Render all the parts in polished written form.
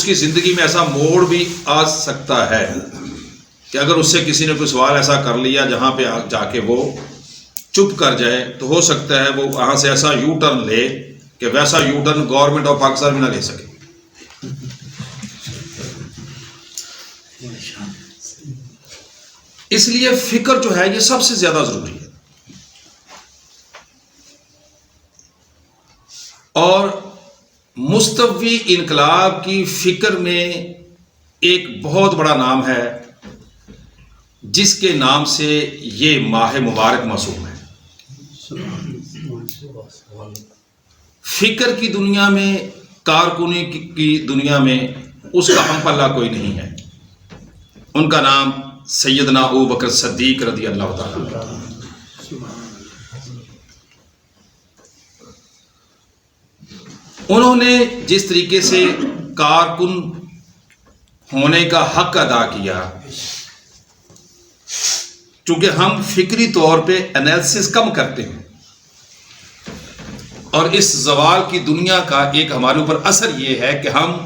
اس کی زندگی میں ایسا موڑ بھی آ سکتا ہے کہ اگر اس سے کسی نے کوئی سوال ایسا کر لیا جہاں پہ جا کے وہ چپ کر جائے تو ہو سکتا ہے وہ وہاں سے ایسا یو ٹرن لے کہ ویسا you turn government of Pakistan بھی نہ لے سکے. اس لیے فکر جو ہے یہ سب سے زیادہ ضروری ہے. اور مستوی انقلاب کی فکر میں ایک بہت بڑا نام ہے جس کے نام سے یہ ماہ مبارک موسوم ہے. فکر کی دنیا میں، کارکنی کی دنیا میں اس کا ہم پلہ کوئی نہیں ہے. ان کا نام سیدنا ابو بکر صدیق رضی اللہ تعالیٰ. انہوں نے جس طریقے سے کارکن ہونے کا حق ادا کیا، چونکہ ہم فکری طور پہ انالیسس کم کرتے ہیں اور اس زوال کی دنیا کا ایک ہمارے اوپر اثر یہ ہے کہ ہم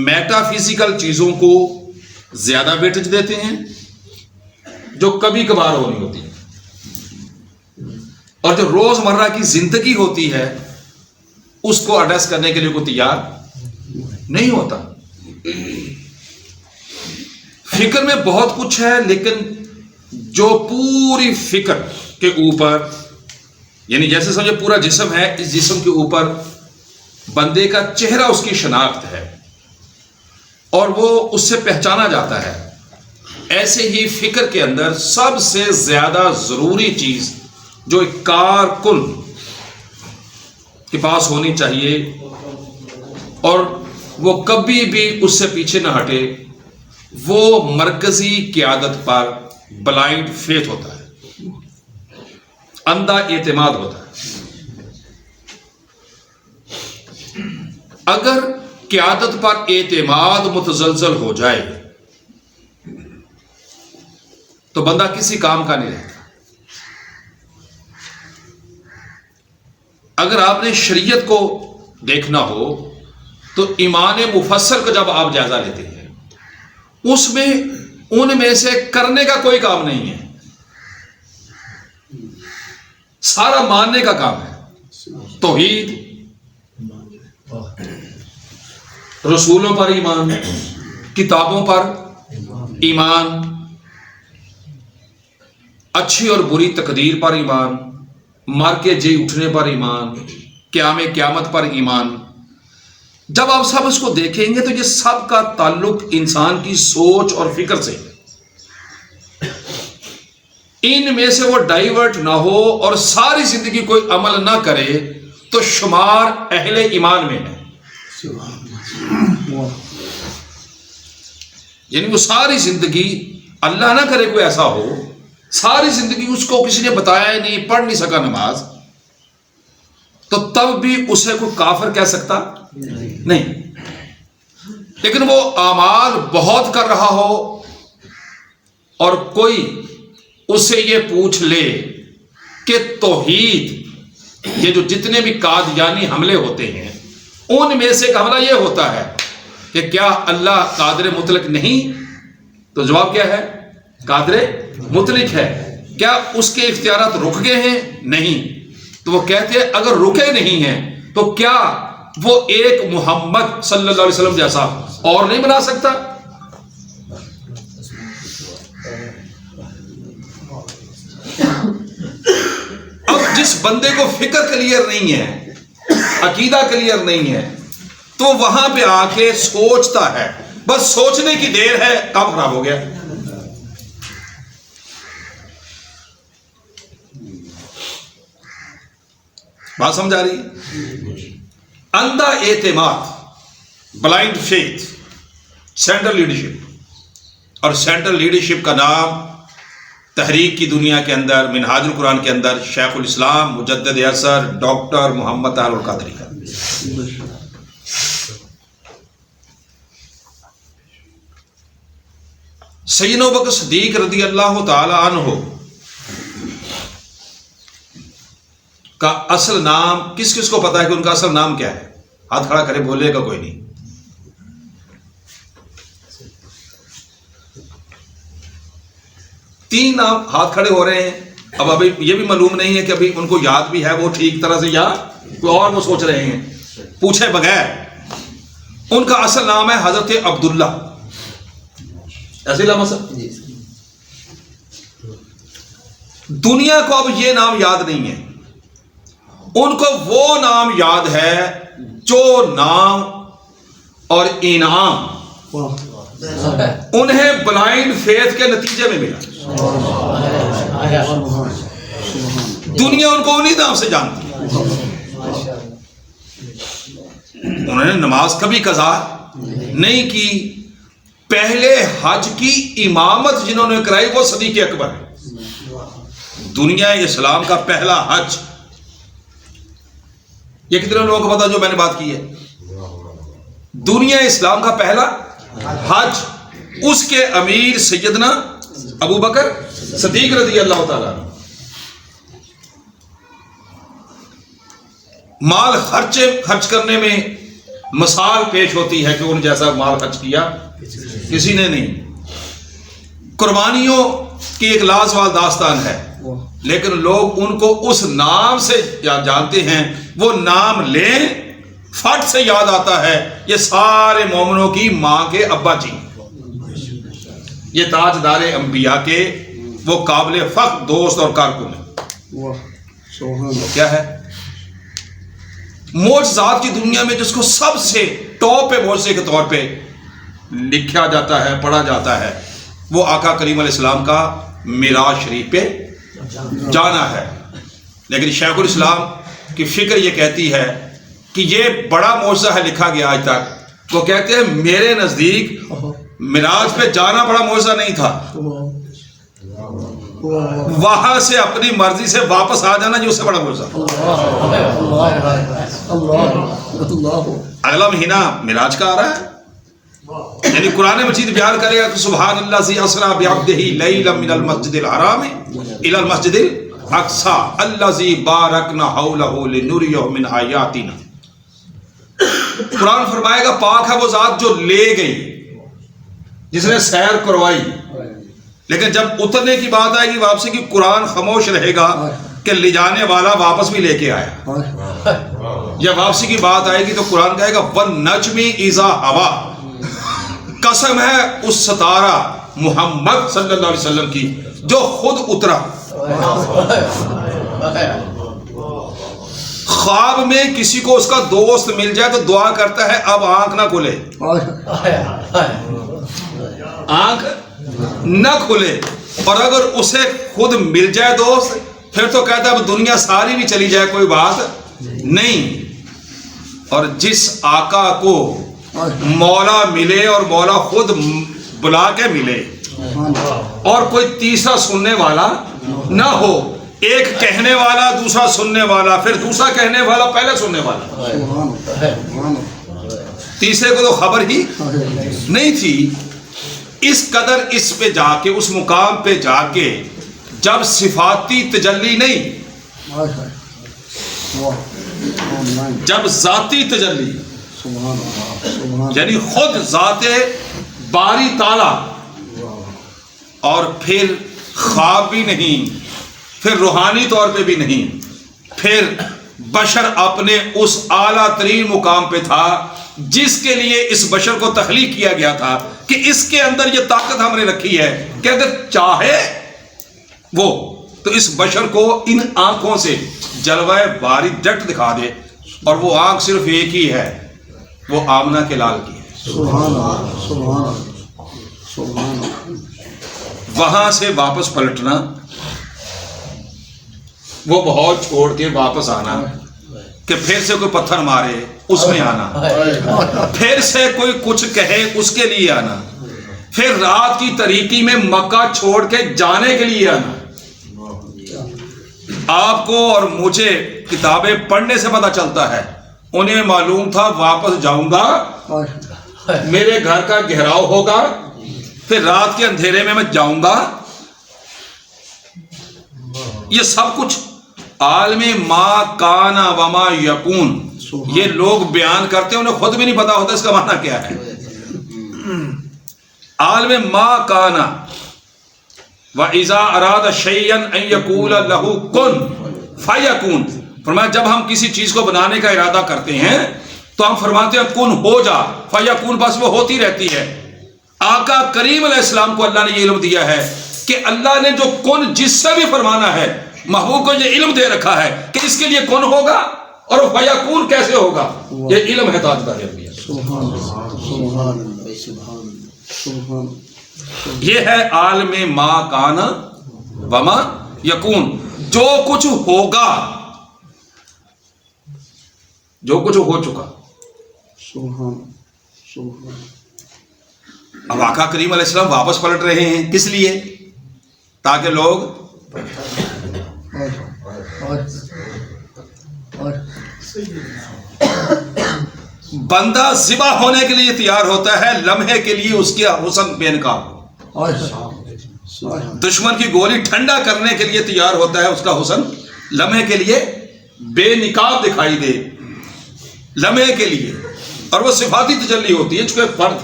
میٹا فزیکل چیزوں کو زیادہ ویٹیج دیتے ہیں جو کبھی کبھار ہونی ہوتی ہے، اور جو روزمرہ کی زندگی ہوتی ہے اس کو ایڈریس کرنے کے لیے کوئی تیار نہیں ہوتا. فکر میں بہت کچھ ہے، لیکن جو پوری فکر کے اوپر، یعنی جیسے سمجھے پورا جسم ہے، اس جسم کے اوپر بندے کا چہرہ اس کی شناخت ہے اور وہ اس سے پہچانا جاتا ہے، ایسے ہی فکر کے اندر سب سے زیادہ ضروری چیز جو ایک کارکن کے پاس ہونی چاہیے اور وہ کبھی بھی اس سے پیچھے نہ ہٹے، وہ مرکزی قیادت پر بلائنڈ فیتھ ہوتا ہے، اندھا اعتماد ہوتا ہے. اگر قیادت پر اعتماد متزلزل ہو جائے تو بندہ کسی کام کا نہیں رہتا. اگر آپ نے شریعت کو دیکھنا ہو تو ایمان مفصل کا جب آپ جائزہ لیتے ہیں اس میں ان میں سے کرنے کا کوئی کام نہیں ہے، سارا ماننے کا کام ہے. توحید، رسولوں پر ایمان، کتابوں پر ایمان، اچھی اور بری تقدیر پر ایمان، مر کے جی اٹھنے پر ایمان، قیامت پر ایمان. جب آپ سب اس کو دیکھیں گے تو یہ سب کا تعلق انسان کی سوچ اور فکر سے، ان میں سے وہ ڈائیورٹ نہ ہو اور ساری زندگی کوئی عمل نہ کرے تو شمار اہل ایمان میں ہے. یعنی وہ ساری زندگی، اللہ نہ کرے کوئی ایسا ہو، ساری زندگی اس کو کسی نے بتایا ہی نہیں، پڑھ نہیں سکا نماز، تو تب بھی اسے کوئی کافر کہہ سکتا نہیں. لیکن وہ اعمال بہت کر رہا ہو اور کوئی اس سے یہ پوچھ لے کہ توحید، یہ جو جتنے بھی قادیانی حملے ہوتے ہیں ان میں سے ایک حملہ یہ ہوتا ہے کہ کیا اللہ قادر مطلق نہیں؟ تو جواب کیا ہے؟ قادر مطلق ہے. کیا اس کے اختیارات رک گئے ہیں؟ نہیں. تو وہ کہتے ہیں اگر رکے نہیں ہیں تو کیا وہ ایک محمد صلی اللہ علیہ وسلم جیسا اور نہیں بنا سکتا؟ اب جس بندے کو فکر کلیئر نہیں ہے، عقیدہ کلیئر نہیں ہے، تو وہاں پہ آ کے سوچتا ہے، بس سوچنے کی دیر ہے، کام خراب ہو گیا. بات سمجھ آ رہی ہے؟ اندھا اعتماد، بلائنڈ فیتھ، سینٹرل لیڈرشپ. اور سینٹرل لیڈرشپ کا نام تحریک کی دنیا کے اندر، منہاج القرآن کے اندر شیخ الاسلام مجدد اثر ڈاکٹر محمد طاہر القادری کا. سیدنا ابو بکر صدیق رضی اللہ تعالی عنہ کا اصل نام کس کس کو پتا ہے کہ ان کا اصل نام کیا ہے؟ ہاتھ کھڑا کرے، بولے گا کوئی نہیں. 3 نام ہاتھ کھڑے ہو رہے ہیں. اب ابھی یہ بھی معلوم نہیں ہے کہ ابھی ان کو یاد بھی ہے وہ ٹھیک طرح سے یا کوئی اور وہ سوچ رہے ہیں پوچھے بغیر. ان کا اصل نام ہے حضرت عبداللہ. ایسے لامہ سر دنیا کو اب یہ نام یاد نہیں ہے. ان کو وہ نام یاد ہے جو نام اور انعام انہیں بلائنڈ فیتھ کے نتیجے میں ملا. دنیا ان کو انہی نام سے جانتی ہے. انہوں نے نماز کبھی قضا نہیں کی. پہلے حج کی امامت جنہوں نے کرائی وہ صدیق اکبر ہے. دنیا اسلام کا پہلا حج یہ کتنے لوگوں کو پتا جو میں نے بات کی ہے؟ دنیا اسلام کا پہلا حج اس کے امیر سیدنا ابو بکر صدیق رضی اللہ تعالیٰ. مال خرچ کرنے میں مثال پیش ہوتی ہے کہ ان جیسا مال خرچ کیا کسی نے نہیں. قربانیوں کی ایک لازوال داستان ہے لیکن لوگ ان کو اس نام سے جانتے ہیں. وہ نام لیں فٹ سے یاد آتا ہے یہ سارے مومنوں کی ماں کے ابا جی, یہ تاجدار انبیاء کے وہ قابل فخر دوست اور کارکن ہیں. کیا ہے معجزات کی دنیا میں جس کو سب سے ٹاپ پہ معجزے کے طور پہ لکھا جاتا ہے پڑھا جاتا ہے وہ آقا کریم علیہ السلام کا معراج شریف پہ جانا ہے. لیکن شیخ الاسلام کی فکر یہ کہتی ہے کہ یہ بڑا معجزہ ہے لکھا گیا آج تک. وہ کہتے ہیں میرے نزدیک معراج پہ جانا بڑا معجزہ نہیں تھا, وہاں سے اپنی مرضی سے واپس آ جانا جو اس سے بڑا معجزہ. اگلا مہینہ معراج کا آ رہا ہے, یعنی قرآن مجید بیان کرے گا کہ سبحان اللہ ذی اسریٰ بعبدہ لیلا من المسجد الحرام الی المسجد الاقصی الذی بارکنا حولہ لنریہ من آیاتنا. قرآن فرمائے گا پاک ہے وہ ذات جو لے گئی جس نے سیر کروائی, لیکن جب اترنے کی بات آئے گی واپسی کی قرآن خاموش رہے گا کہ لے جانے والا واپس بھی لے کے آیا. یا واپسی کی بات آئے گی تو قرآن کہے گا والنجم اذا ہوا, قسم ہے اس ستارہ محمد صلی اللہ علیہ وسلم کی جو خود اترا. خواب میں کسی کو اس کا دوست مل جائے تو دعا کرتا ہے اب آنکھ نہ کھلے, آنکھ نہ کھلے. اور اگر اسے خود مل جائے دوست پھر تو کہتا ہے اب دنیا ساری بھی چلی جائے کوئی بات نہیں. اور جس آقا کو مولا ملے اور مولا خود بلا کے ملے اور کوئی تیسرا سننے والا نہ ہو, ایک کہنے والا دوسرا سننے والا پھر دوسرا کہنے والا پہلے سننے والا, تیسرے کو تو خبر ہی نہیں تھی. اس قدر اس پہ جا کے اس مقام پہ جا کے جب صفاتی تجلی نہیں جب ذاتی تجلی یعنی خود ذات باری تعالیٰ, اور پھر خواب بھی نہیں پھر روحانی طور پہ بھی نہیں, پھر بشر اپنے اس اعلیٰ ترین مقام پہ تھا جس کے لیے اس بشر کو تخلیق کیا گیا تھا کہ اس کے اندر یہ طاقت ہم نے رکھی ہے کہ اگر چاہے وہ تو اس بشر کو ان آنکھوں سے جلوہ باری ڈٹ دکھا دے, اور وہ آنکھ صرف ایک ہی ہے, وہ آمنہ کے لال کی ہے. سبحان اللہ, سبحان اللہ, سبحان اللہ. وہاں سے واپس پلٹنا, وہ بہت چھوڑ کے واپس آنا, کہ پھر سے کوئی پتھر مارے اس میں آنا, پھر سے کوئی کچھ کہے اس کے لیے آنا, پھر رات کی تاریکی میں مکہ چھوڑ کے جانے کے لیے آنا. آپ کو اور مجھے کتابیں پڑھنے سے پتہ چلتا ہے, انہیں معلوم تھا واپس جاؤں گا میرے گھر کا گھیراؤ ہوگا, پھر رات کے اندھیرے میں جاؤں گا. یہ سب کچھ عالم ما کانا وما یکون یہ لوگ بیان کرتے ہیں, انہیں خود بھی نہیں پتا ہوتا اس کا معنی کیا ہے. عالم ما کانا وَإِذَا أَرَادَ شَيْئًا أَن يَقُولَ لَهُ كُن فَيَكُونُ، فرمایا جب ہم کسی چیز کو بنانے کا ارادہ کرتے ہیں تو ہم فرماتے ہیں کن ہو جا، فَيَكُونُ، بس وہ ہوتی رہتی ہے۔ آقا کریم علیہ السلام کو اللہ نے یہ علم دیا ہے کہ اللہ نے جو کن جس سے بھی فرمانا ہے، محبوب کو یہ علم دے رکھا ہے کہ اس کے لیے کن ہوگا اور فیکون کیسے ہوگا، یہ علم ہے تاجدار انبیاء۔ سبحان اللہ، سبحان اللہ، سبحان اللہ، سبحان۔ یہ ہے عالم ما کان وما یکون، جو کچھ ہوگا، جو کچھ ہو چکا۔ سبحان سبحان۔ اب آقا کریم علیہ السلام واپس پلٹ رہے ہیں، کس لیے؟ تاکہ لوگ بندہ ذبح ہونے کے لیے تیار ہوتا ہے، لمحے کے لیے اس کے حسن بے نقاب، دشمن کی گولی ٹھنڈا کرنے کے لیے تیار ہوتا ہے، اس کا حسن لمحے کے لیے بے نقاب دکھائی دے، لمحے کے لیے۔ اور وہ صفاتی تجلی ہوتی ہے، چونکہ فرد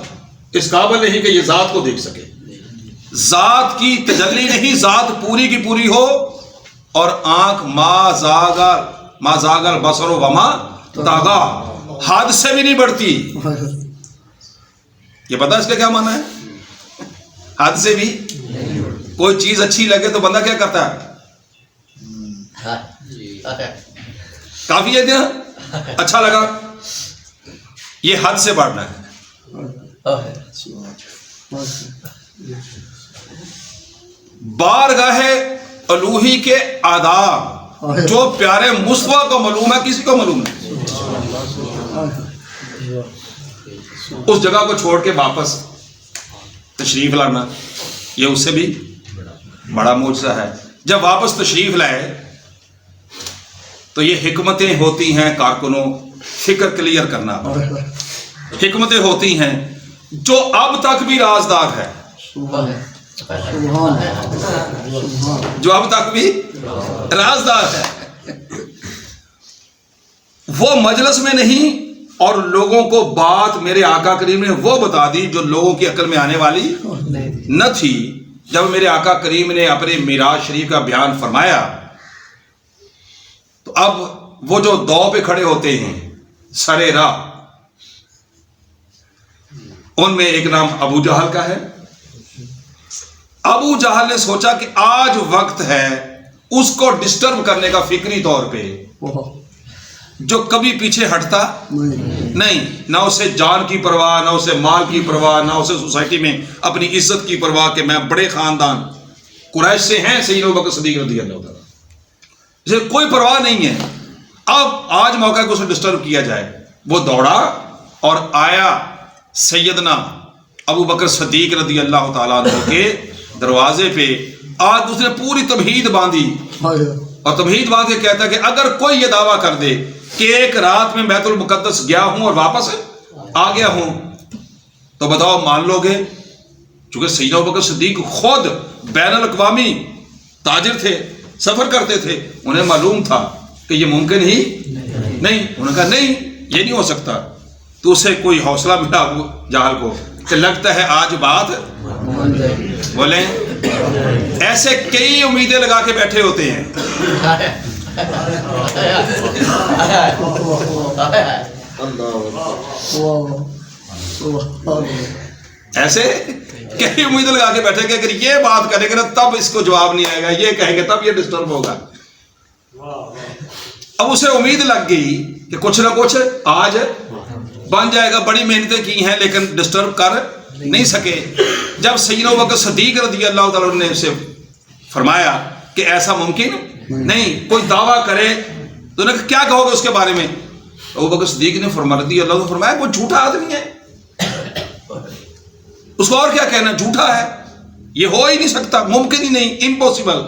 اس قابل نہیں کہ یہ ذات کو دیکھ سکے، ذات کی تجلی نہیں، ذات پوری کی پوری ہو، اور آنکھ ما زاغ البصر وما طغی، حد سے بھی نہیں بڑھتی۔ یہ پتہ اس کا کیا معنی ہے؟ حد سے بھی، کوئی چیز اچھی لگے تو بندہ کیا کرتا ہے؟ کافی ہے نا، اچھا لگا، یہ حد سے بڑھنا ہے۔ بارگاہ الوہی کے آداب جو پیارے مصطفیٰ کو معلوم ہے، کسی کو معلوم نہیں۔ اس جگہ کو چھوڑ کے واپس تشریف لانا، یہ اس سے بھی بڑا معجزہ ہے۔ جب واپس تشریف لائے تو یہ حکمتیں ہوتی ہیں کارکنوں، فکر کلیئر کرنا، حکمتیں ہوتی ہیں جو اب تک بھی رازدار ہے، جو اب تک بھی رازدار ہے۔ وہ مجلس میں نہیں، اور لوگوں کو بات میرے آقا کریم نے وہ بتا دی جو لوگوں کی عقل میں آنے والی نہ تھی۔ جب میرے آقا کریم نے اپنے معراج شریف کا بیان فرمایا تو اب وہ جو دو پہ کھڑے ہوتے ہیں سرے راہ، ان میں ایک نام ابو جہل کا ہے۔ ابو جہل نے سوچا کہ آج وقت ہے اس کو ڈسٹرب کرنے کا، فکری طور پہ، جو کبھی پیچھے ہٹتا نہیں، نہ اسے جان کی پرواہ، نہ اسے مال کی پرواہ، نہ اسے سوسائٹی میں اپنی عزت کی پرواہ کہ میں بڑے خاندان قریش سے ہیں، سیدنا ابوبکر صدیق رضی اللہ تعالیٰ، اسے کوئی پرواہ نہیں ہے۔ اب آج موقع کو اسے ڈسٹرب کیا جائے، وہ دوڑا اور آیا سیدنا ابوبکر صدیق رضی اللہ تعالیٰ عنہ کے دروازے پہ۔ آج اس نے پوری تمہید باندھی، اور تمہید باندھ کے کہتا ہے کہ اگر کوئی یہ دعویٰ کر دے کہ ایک رات میں بیت المقدس گیا ہوں اور واپس آ گیا ہوں تو بتاؤ مان لو گے؟ چونکہ سیدنا ابوبکر صدیق خود بین الاقوامی تاجر تھے، سفر کرتے تھے، انہیں معلوم تھا کہ یہ ممکن ہی نہیں۔ انہوں نے کہا نہیں، یہ نہیں ہو سکتا۔ تو اسے کوئی حوصلہ ملا ابو جہل کو کہ لگتا ہے آج بات بولیں۔ ایسے کئی امیدیں لگا کے بیٹھے ہوتے ہیں، ایسے کئی امیدیں لگا کے بیٹھے کہ اگر یہ بات کرے گا تب اس کو جواب نہیں آئے گا، یہ کہیں گے تب یہ ڈسٹرب ہوگا۔ اب اسے امید لگ گئی کہ کچھ نہ کچھ آج بن جائے گا، بڑی محنتیں کی ہیں لیکن ڈسٹرب کر نہیں سکے۔ جب سیدنا ابوبکر صدیق رضی اللہ تعالیٰ نے اسے فرمایا کہ ایسا ممکن نہیں، کوئی دعویٰ کرے تو نے کیا کہو گے اس کے بارے میں؟ ابوبکر صدیق نے رضی اللہ عنہ فرمایا وہ جھوٹا آدمی ہے، اس کو اور کیا کہنا، جھوٹا ہے، یہ ہو ہی نہیں سکتا، ممکن ہی نہیں، امپوسیبل۔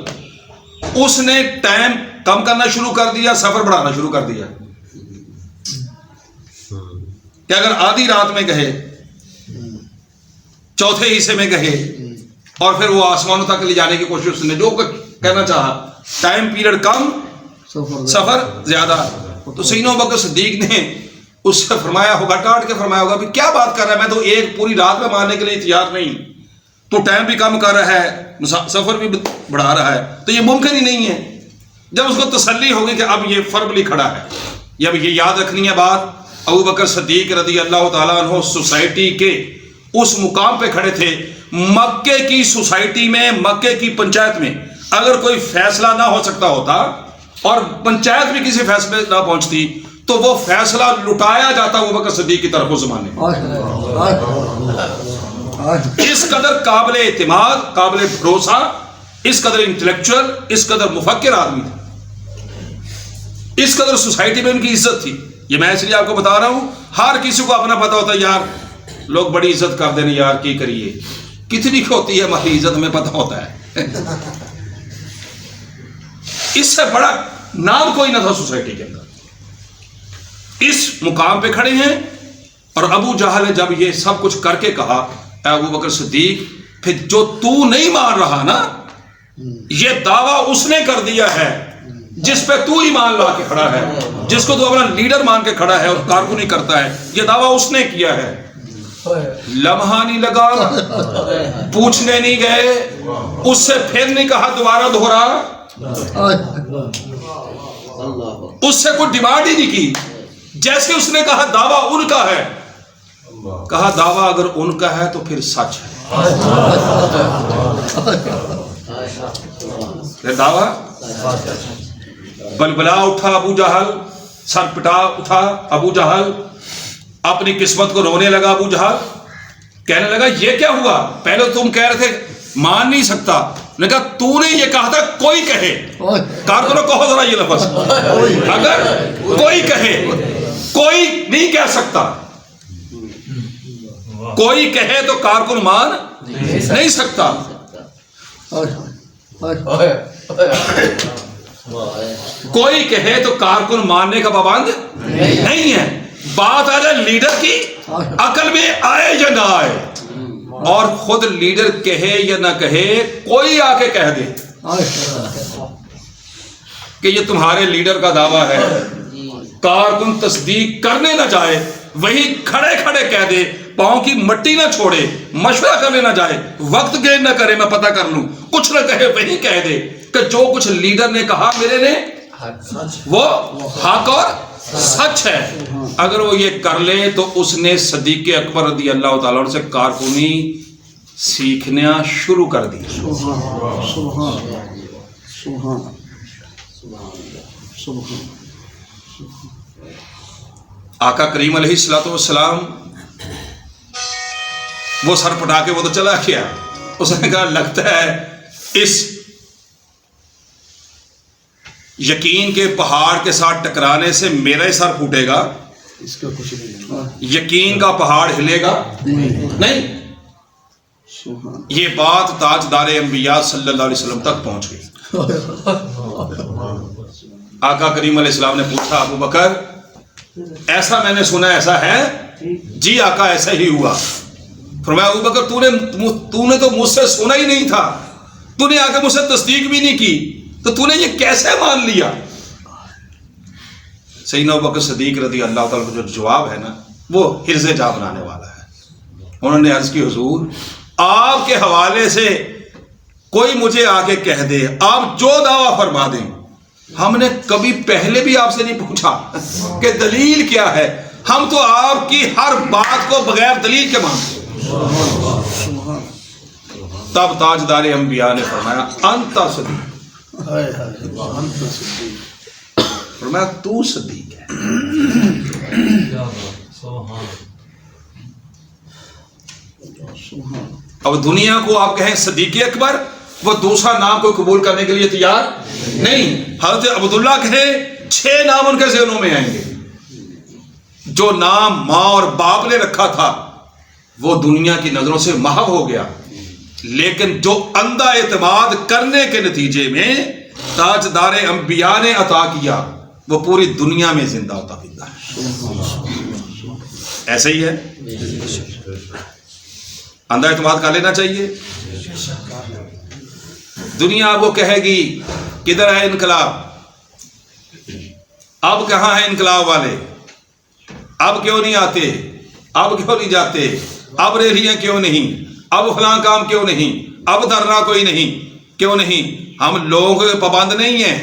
اس نے ٹائم کم کرنا شروع کر دیا، سفر بڑھانا شروع کر دیا کہ اگر آدھی رات میں کہے، چوتھے حصے میں کہے، اور پھر وہ آسمانوں تک لے جانے کی کوشش، اس نے جو کہنا چاہا، ٹائم پیریڈ کم، سفر زیادہ۔ تو سیدنا ابوبکر صدیق نے اس سے فرمایا ہوگا، ڈانٹ کے فرمایا ہوگا بھی کیا بات کر رہا ہے، میں تو ایک پوری رات میں مارنے کے لیے تیار نہیں، تو ٹائم بھی کم کر رہا ہے، سفر بھی بڑھا رہا ہے، تو یہ ممکن ہی نہیں ہے۔ جب اس کو تسلی ہوگی کہ اب یہ فرملی کھڑا ہے، اب یہ یاد رکھنی ہے بات، ابو بکر صدیق رضی اللہ تعالیٰ عنہ سوسائٹی کے اس مقام پہ کھڑے تھے، مکے کی سوسائٹی میں، مکے کی پنچایت میں اگر کوئی فیصلہ نہ ہو سکتا ہوتا اور پنچایت بھی کسی فیصلے نہ پہنچتی تو وہ فیصلہ لٹایا جاتا ابو بکر صدیق کی طرف اس زمانے میں۔ اس قدر قابل اعتماد، قابل بھروسہ، اس قدر انٹلیکچوئل، اس قدر مفکر آدمی تھے، اس قدر سوسائٹی میں ان کی عزت تھی۔ یہ میں اس لیے آپ کو بتا رہا ہوں، ہر کسی کو اپنا پتا ہوتا ہے یار لوگ بڑی عزت کر دینے، یار کی کریے، کتنی ہوتی ہے ہماری عزت ہمیں پتا ہوتا ہے۔ اس سے بڑا نام کوئی نہ تھا سوسائٹی کے اندر، اس مقام پہ کھڑے ہیں۔ اور ابو جہل نے جب یہ سب کچھ کر کے کہا اے ابو بکر صدیق، پھر جو تو نہیں مان رہا نا، یہ دعویٰ اس نے کر دیا ہے جس پہ تو ایمان لا کے کھڑا ہے، جس کو تو اپنا لیڈر مان کے کھڑا ہے اور کارکنی کرتا ہے، یہ دعویٰ اس نے کیا ہے۔ لمحہ نہیں لگا، پوچھنے نہیں گئے، اس سے پھر نہیں کہا دوبارہ دہرا، اس سے کوئی ڈیمانڈ ہی نہیں کی۔ جیسے اس نے کہا دعویٰ ان کا ہے، کہا دعویٰ اگر ان کا ہے تو پھر سچ ہے، پھر دعویٰ۔ بلبلا اٹھا ابو جہل، سر پٹا اٹھا ابو جہل، اپنی قسمت کو رونے لگا ابو جہل، کہنے لگا یہ کیا ہوا؟ پہلے تم کہہ رہے تھے مان نہیں سکتا، نے کہا تو نے یہ کہا تھا کوئی کہے، کارکنوں کہو ذرا یہ لفظ، اگر کوئی کہے، کوئی نہیں کہہ سکتا، کوئی کہے تو کارکن مان نہیں سکتا۔ کوئی کہے تو کارکن ماننے کا پابند نہیں ہے۔ بات آ جائے لیڈر کی، عقل میں آئے یا نہ آئے، اور خود لیڈر کہے یا نہ کہے، کوئی آ کے کہہ دے کہ یہ تمہارے لیڈر کا دعویٰ ہے، کارکن تصدیق کرنے نہ جائے، وہی کھڑے کھڑے کہہ دے، پاؤں کی مٹی نہ چھوڑے، مشورہ کرنے نہ جائے، وقت گین نہ کرے میں پتہ کر لوں، کچھ نہ کہے، وہی کہہ دے کہ جو کچھ لیڈر نے کہا میرے نے وہ حق اور سچ ہے۔ اگر وہ یہ کر لے تو اس نے صدیق اکبر رضی اللہ تعالیٰ عنہ سے کارکنی سیکھنا شروع کر دی۔ آقا کریم علیہ الصلوۃ والسلام وہ سر پٹا کے وہ تو چلا گیا، اس نے کہا لگتا ہے اس یقین کے پہاڑ کے ساتھ ٹکرانے سے میرا ہی سر پھوٹے گا، اس کا کچھ نہیں، یقین کا پہاڑ ہلے گا نہیں۔ یہ بات تاجدار انبیاء صلی اللہ علیہ وسلم تک پہنچ گئی۔ آقا کریم علیہ السلام نے پوچھا ابو بکر ایسا میں نے سنا ایسا ہے؟ جی آقا ایسا ہی ہوا۔ فرمایا ابو بکر تو نے تو مجھ سے سنا ہی نہیں تھا، تو نے آ کے مجھ سے تصدیق بھی نہیں کی، تو تو نے یہ کیسے مان لیا؟ سیدنا ابو بکر صدیق رضی اللہ تعالیٰ کا جو جواب ہے نا وہ حرز جا بنانے والا ہے۔ انہوں نے عرض کی حضور آپ کے حوالے سے کوئی مجھے آ کے کہہ دے، آپ جو دعویٰ فرما دیں، ہم نے کبھی پہلے بھی آپ سے نہیں پوچھا کہ دلیل کیا ہے، ہم تو آپ کی ہر بات کو بغیر دلیل کے مانتے ہیں۔ تب تاجدار انبیاء نے فرمایا انت صدیق، فرمایا تو صدیق ہے۔ اب دنیا کو آپ کہیں صدیق اکبر، وہ دوسرا نام کوئی قبول کرنے کے لیے تیار نہیں۔ حضرت عبداللہ کہیں 6 نام ان کے ذہنوں میں آئیں گے، جو نام ماں اور باپ نے رکھا تھا وہ دنیا کی نظروں سے محو ہو گیا، لیکن جو اندھا اعتماد کرنے کے نتیجے میں تاجدار انبیاء نے عطا کیا وہ پوری دنیا میں زندہ ہوتا پھرتا ہے۔ ایسے ہی ہے، اندھا اعتماد کر لینا چاہیے۔ دنیا آپ کو کہے گی کدھر ہے انقلاب، اب کہاں ہے انقلاب والے، اب کیوں نہیں آتے، اب کیوں نہیں جاتے، اب ریلیاں کیوں نہیں، اب فلاں کام کیوں نہیں, اب دھرنا کوئی نہیں, کیوں نہیں؟ ہم لوگوں کے پابند نہیں ہیں,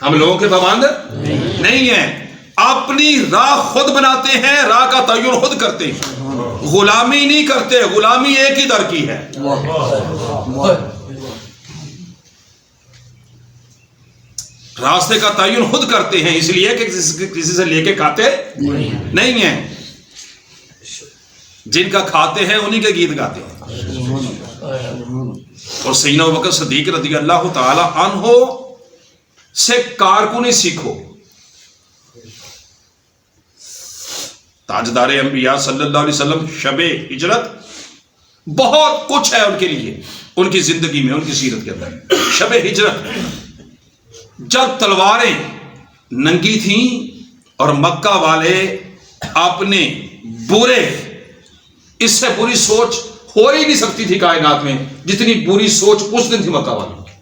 ہم لوگوں کے پابند نہیں ہیں, اپنی راہ خود بناتے ہیں, راہ کا تعین خود کرتے ہیں, غلامی نہیں کرتے. غلامی ایک ہی در کی ہے. راستے کا تعین خود کرتے ہیں, اس لیے کہ کسی سے لے کے کھاتے نہیں ہیں. جن کا کھاتے ہیں انہی کے گیت گاتے ہیں. اور سیدنا ابوبکر صدیق رضی اللہ تعالی عنہ سے کارکنی سیکھو. تاجدار انبیاء صلی اللہ علیہ وسلم شب ہجرت بہت کچھ ہے ان کے لیے, ان کی زندگی میں, ان کی سیرت کے اندر. شب ہجرت جب تلواریں ننگی تھیں اور مکہ والے اپنے برے, اس سے بری سوچ ہو ہی نہیں سکتی تھی کائنات میں جتنی بری سوچ اس دن تھی مکہ والوں کی.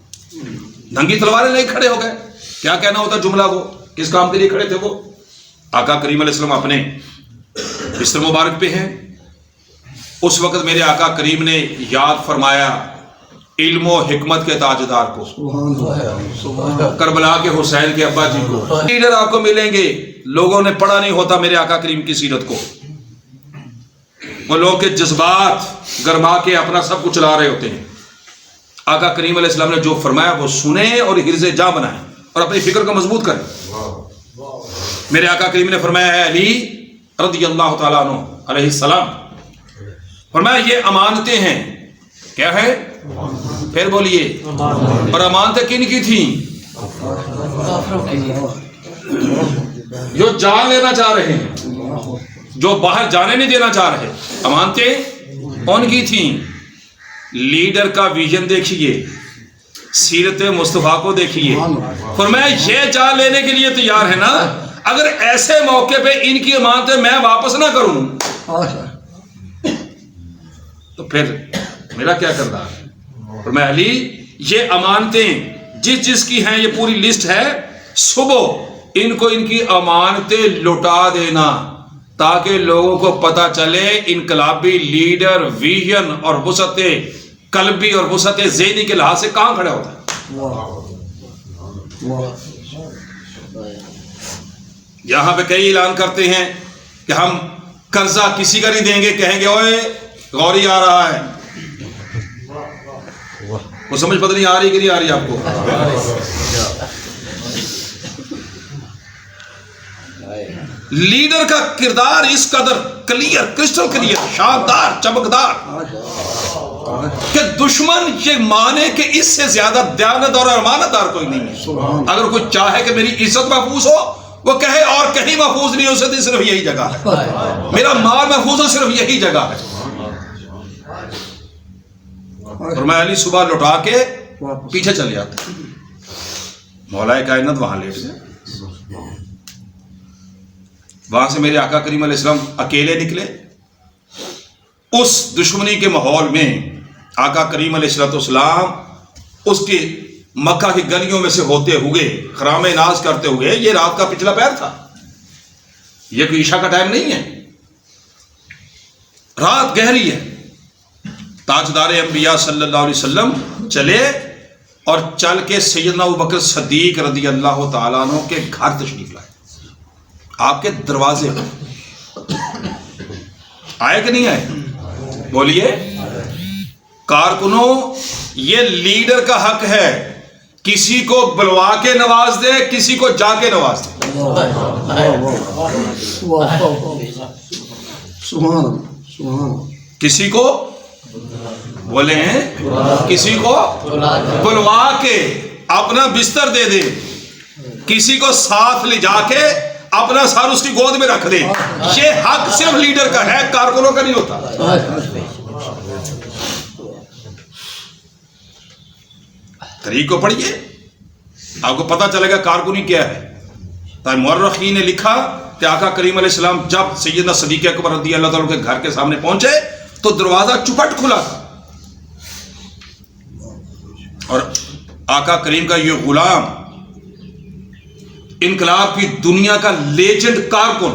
ننگی تلواریں لے کھڑے ہو گئے. کیا کہنا ہوتا جملہ, وہ کس کام کے لیے کھڑے تھے؟ وہ آقا کریم علیہ السلام اپنے بستر مبارک پہ ہیں. اس وقت میرے آقا کریم نے یاد فرمایا علم و حکمت کے تاجدار کو, کربلا کے حسین کے ابا جی کو. لیڈر آپ کو ملیں گے, لوگوں نے پڑھا نہیں ہوتا میرے آقا کریم کی سیرت کو, وہ لوگ کے جذبات گرما کے اپنا سب کچھ چلا رہے ہوتے ہیں. آقا کریم علیہ السلام نے جو فرمایا وہ سنیں اور حرز جاں بنائیں اور اپنی فکر کو مضبوط کریں. میرے آقا کریم نے فرمایا ہے علی رضی اللہ تعالیٰ عنہ علیہ السلام, فرمایا یہ امانتیں ہیں. کیا ہے؟ پھر بولیے. اور امانتیں کن کی تھیں؟ جو جان لینا چاہ رہے ہیں, جو باہر جانے نہیں دینا چاہ رہے. امانتیں ان کی تھیں. لیڈر کا ویژن دیکھیے, سیرت مصطفیٰ کو دیکھیے. فرمایا یہ جان لینے کے لیے تیار ہے نا, اگر ایسے موقع پہ ان کی امانتیں میں واپس نہ کروں تو پھر میرا کیا کرنا ہے؟ فرمایا علی یہ امانتیں جس جس کی ہیں, یہ پوری لسٹ ہے, صبح ان کو ان کی امانتیں لوٹا دینا تاکہ لوگوں کو پتا چلے انقلابی لیڈر ویژن اور وسعت قلبی اور وسعت ذہنی کے لحاظ سے کہاں کھڑا ہوتا ہے. یہاں پہ کئی اعلان کرتے ہیں کہ ہم قرضہ کسی کا نہیں دیں گے, کہیں گے اوئے غوری آ رہا ہے. وہ سمجھ پتہ نہیں آ رہی کہ نہیں آ رہی آپ کو. لیڈر کا کردار اس قدر کلیئر, کرسٹل کلیئر, شاندار, چمکدار کہ دشمن یہ مانے کہ اس سے زیادہ دیانت اور امانت دار کوئی نہیں ہے. اگر کوئی چاہے کہ میری عزت محفوظ ہو, وہ کہے اور کہیں محفوظ نہیں ہو سکتی, صرف یہی جگہ ہے. میرا مال محفوظ ہو, صرف یہی جگہ ہے. فرمایا علی صبح لوٹا کے پیچھے چلے جاتے. مولا کائنات وہاں لیٹ گئے. وہاں سے میرے آقا کریم علیہ السلام اکیلے نکلے. اس دشمنی کے ماحول میں آقا کریم علیہ السلام اس کے مکہ کی گلیوں میں سے ہوتے ہوئے, خرام ناز کرتے ہوئے, یہ رات کا پچھلا پہر تھا, یہ کوئی عشاء کا ٹائم نہیں ہے, رات گہری ہے. تاجدار انبیاء صلی اللہ علیہ وسلم چلے اور چل کے سیدنا ابوبکر صدیق رضی اللہ تعالیٰ عنہ کے گھر تشریف لائے. آپ کے دروازے آئے کہ نہیں آئے؟ بولیے. کارکنوں, یہ لیڈر کا حق ہے, کسی کو بلوا کے نواز دے, کسی کو جا کے نواز دے. کسی کو بولے ہیں, کسی کو بلوا کے اپنا بستر دے دے, کسی کو ساتھ لے جا کے اپنا سر اس کی گود میں رکھ دے. یہ حق صرف لیڈر کا ہے, کارکنوں کا نہیں ہوتا. طریق کو پڑھیے, آپ کو پتا چلے گا کارکنی کیا ہے. مورخین نے لکھا کہ آقا کریم علیہ السلام جب سیدنا صدیق اکبر رضی اللہ تعالیٰ کے گھر کے سامنے پہنچے تو دروازہ چپٹ کھلا تھا, اور آقا کریم کا یہ غلام, انقلاب کی دنیا کا لیجنڈ کارکن,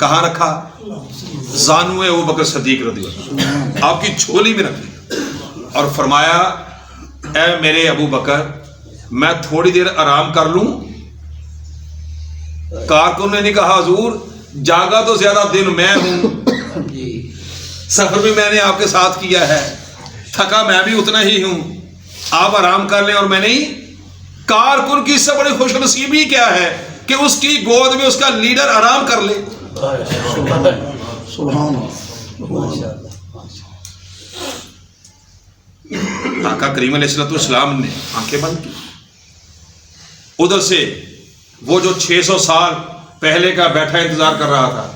کہاں رکھا؟ زانوئے ابو بکر صدیق رضی اللہ عنہ، آپ کی جھولی میں رکھ لیا اور فرمایا اے میرے ابو بکر میں تھوڑی دیر آرام کر لوں؟ کارکن نے نہیں کہا حضور جاگا تو زیادہ دن میں ہوں، سفر بھی میں نے آپ کے ساتھ کیا ہے، تھکا میں بھی اتنا ہی ہوں، آپ آرام کر لیں اور میں نہیں۔ کارکن کی اس سے بڑی خوش نصیبی کیا ہے کہ اس کی گود میں اس کا لیڈر آرام کر لے۔ سبحان آقا کریم علیہ السلام نے آنکھیں بند کی، ادھر سے وہ جو 600 سال پہلے کا بیٹھا انتظار کر رہا تھا،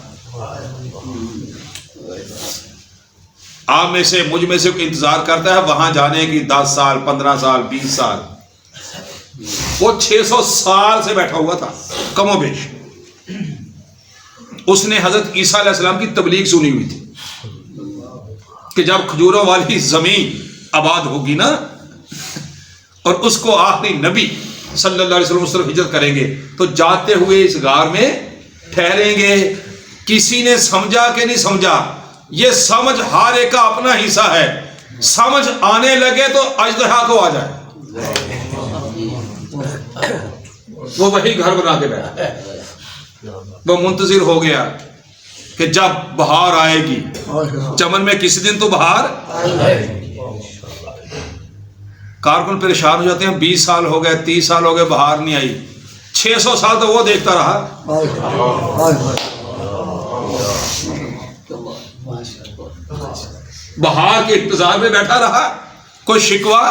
آپ میں سے مجھ میں سے انتظار کرتا ہے وہاں جانے کی 10 سال 15 سال 20 سال، وہ 600 سال سے بیٹھا ہوا تھا کم و بیش۔ اس نے حضرت عیسیٰ علیہ السلام کی تبلیغ سنی ہوئی تھی کہ جب کھجوروں والی زمین آباد ہوگی نا اور اس کو آخری نبی صلی اللہ علیہ وسلم اس طرف ہجرت کریں گے تو جاتے ہوئے اس غار میں ٹھہریں گے۔ کسی نے سمجھا کہ نہیں سمجھا، یہ سمجھ ہر ایک کا اپنا حصہ ہے، سمجھ آنے لگے تو اژدہا کو آ جائے۔ وہ وہی گھر بنا کے بیٹھا، وہ منتظر ہو گیا کہ جب بہار آئے گی، چمن میں کسی دن تو بہار۔ کارکن پریشان ہو جاتے ہیں، 20 سال ہو گئے 30 سال ہو گئے بہار نہیں آئی، 600 سال تو وہ دیکھتا رہا۔ بہار کے انتظار میں بیٹھا رہا، کوئی شکوہ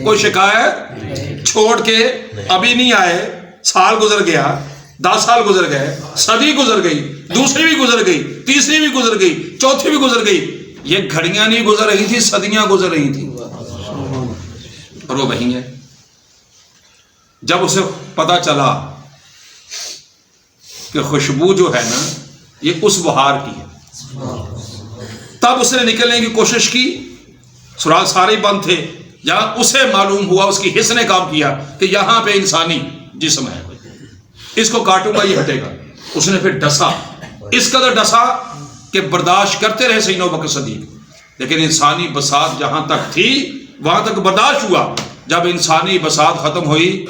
کوئی شکایت چھوڑ کے ابھی نہیں آئے، سال گزر گیا، 10 سال گزر گئے، صدی گزر گئی، دوسری بھی گزر گئی، تیسری بھی گزر گئی، چوتھی بھی گزر گئی، یہ گھڑیاں نہیں گزر رہی تھی، صدیاں گزر رہی تھی، اور وہ وہیں ہے۔ جب اسے پتا چلا کہ خوشبو جو ہے نا یہ اس بہار کی ہے، تب اس نے نکلنے کی کوشش کی، سراغ سارے بند تھے، جہاں اسے معلوم ہوا، اس کی حس نے کام کیا کہ یہاں پہ انسانی جسم ہے، اس کو کاٹوں گا یہ ہٹے گا۔ اس نے پھر ڈسا، اس قدر ڈسا کہ برداشت کرتے رہے سیدنا ابوبکر صدیق، لیکن انسانی بساط جہاں تک تھی وہاں تک برداشت ہوا۔ جب انسانی بساط ختم ہوئی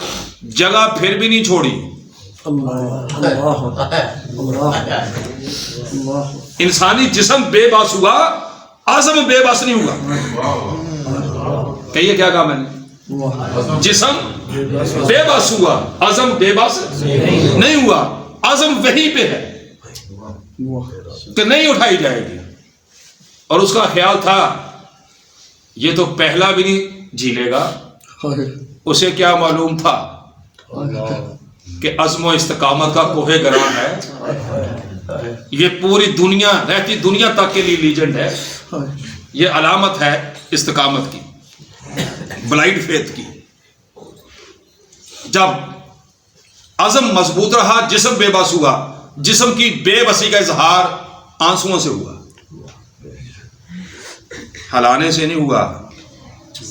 جگہ پھر بھی نہیں چھوڑی، انسانی جسم بے بس ہوا، عزم بے بس نہیں ہوا۔ کہیے کیا کہا میں نے؟ جسم بے بس ہوا، عزم بے بس نہیں ہوا، عزم وہیں پہ ہے کہ نہیں اٹھائی جائے گی، اور اس کا خیال تھا یہ تو پہلا بھی نہیں جھیلے گا۔ اسے کیا معلوم تھا کہ عزم و استقامت کا کوہ گران ہے، یہ پوری دنیا رہتی دنیا تک کے لیے لیجنڈ ہے، یہ علامت ہے استقامت کی، بلائنڈ فیتھ کی۔ جب عزم مضبوط رہا جسم بے بس ہوا، جسم کی بے بسی کا اظہار آنسوؤں سے ہوا، ہلانے سے نہیں ہوا،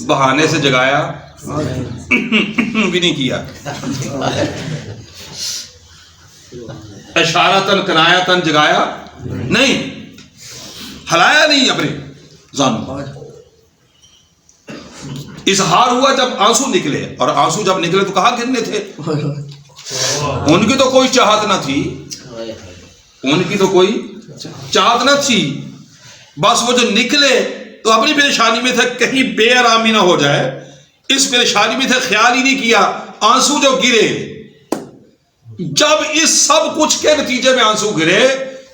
بہانے سے جگایا بھی نہیں کیا، اشارتاً کنایتاً جگایا نہیں، ہلایا نہیں اپنے زانوں، اظہار ہوا جب آنسو نکلے، اور آنسو جب نکلے تو کہاں گرنے تھے؟ ان کی تو کوئی چاہت نہ تھی، ان کی تو کوئی چاہت نہ تھی، بس وہ جو نکلے تو اپنی پریشانی میں تھے کہیں بے آرامی نہ ہو جائے، اس پریشانی میں تھے، خیال ہی نہیں کیا، آنسو جو گرے، جب اس سب کچھ کے نتیجے میں آنسو گرے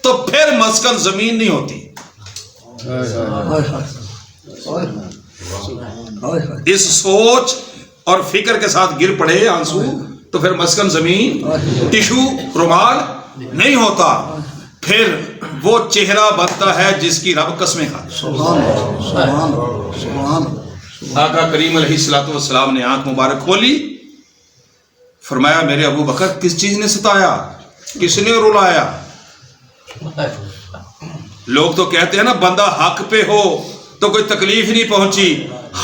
تو پھر مسکن زمین نہیں ہوتی۔ اس سوچ اور فکر کے ساتھ گر پڑے آنسو تو پھر مسکن زمین، ٹشو، رومال نہیں ہوتا، پھر وہ چہرہ بنتا ہے جس کی رب قسمیں کھاتا۔ آقا کریم علیہ السلام نے آنکھ مبارک کھولی، فرمایا میرے ابو بکر کس چیز نے ستایا، کس نے رلایا؟ لوگ تو کہتے ہیں نا بندہ حق پہ ہو تو کوئی تکلیف نہیں پہنچی،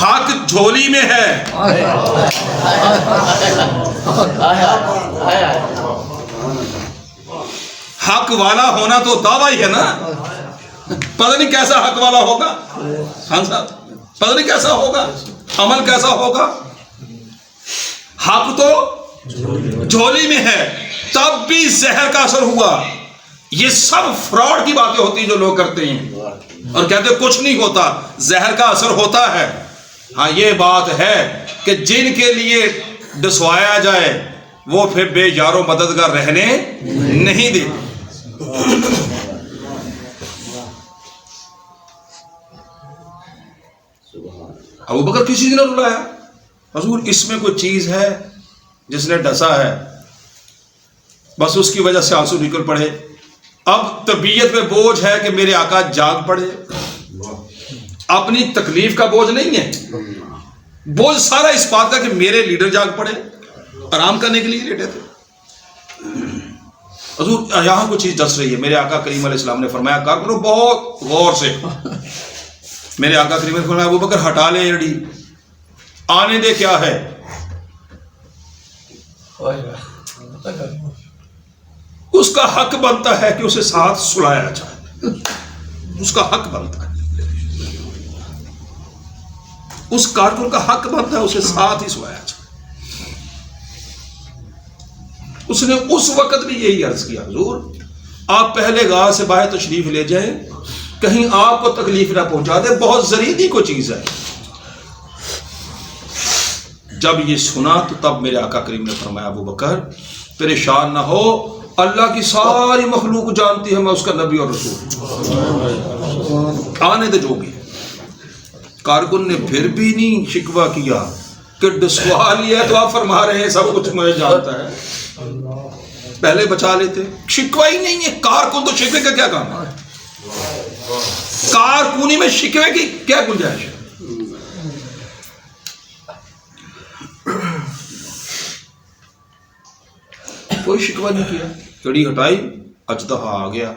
حق جھولی میں ہے۔ حق والا ہونا تو دعویٰ ہی ہے نا. پتہ نہیں کیسا حق والا ہوگا. خان صاحب پتہ نہیں کیسا ہوگا, عمل کیسا ہوگا. حق تو جھولی میں ہے, تب بھی زہر کا اثر ہوا. یہ سب فراڈ کی باتیں ہوتی ہیں جو لوگ کرتے ہیں اور کہتے ہیں کچھ نہیں ہوتا, زہر کا اثر ہوتا ہے. ہاں یہ بات ہے کہ جن کے لیے ڈسوایا جائے وہ پھر بے یار و مددگار رہنے نہیں دیتے. ابو بکر کسی نے رلایا, حضور اس میں کوئی چیز ہے جس نے ڈسا ہے, بس اس کی وجہ سے آنسو نکل پڑے. اب طبیعت پہ بوجھ ہے کہ میرے آقا جاگ پڑے, اپنی تکلیف کا بوجھ نہیں ہے, بوجھ سارا اس بات کا کہ میرے لیڈر جاگ پڑے, آرام کرنے کے لیے لیٹے تھے. حضور یہاں کوئی چیز دس رہی ہے. میرے آقا کریم علیہ السلام نے فرمایا, کار کرو بہت غور سے. میرے آقا کریم نے فرمایا ابو بکر ہٹا لے ایڑی, آنے دے کیا ہے. اس کا حق بنتا ہے کہ اسے ساتھ سلایا جائے, اس کا حق بنتا ہے, اس کارکن کا حق بنتا ہے اسے ساتھ ہی سلایا جائے. اس نے اس وقت بھی یہی عرض کیا, حضور آپ پہلے گاہ سے باہر تشریف لے جائیں, کہیں آپ کو تکلیف نہ پہنچا دے, بہت ضروری کو چیز ہے. جب یہ سنا تو تب میرے آقا کریم نے فرمایا ابو بکر پریشان نہ ہو, اللہ کی ساری مخلوق جانتی ہے میں اس کا نبی اور رسول, آنے دے جو بھی. کارکن نے پھر بھی نہیں شکوہ کیا کہ ڈسوا لیا تو آپ فرما رہے ہیں سب کچھ مجھے جانتا ہے, پہلے بچا لیتے. شکوہ ہی نہیں ہے, کارکن تو شکوے کا کیا کام ہے, کارکنی میں شکوے کی کیا گنجائش ہے. کوئی شکوہ نہیں کیا, کڑی ہٹائی, اجدہا آ گیا.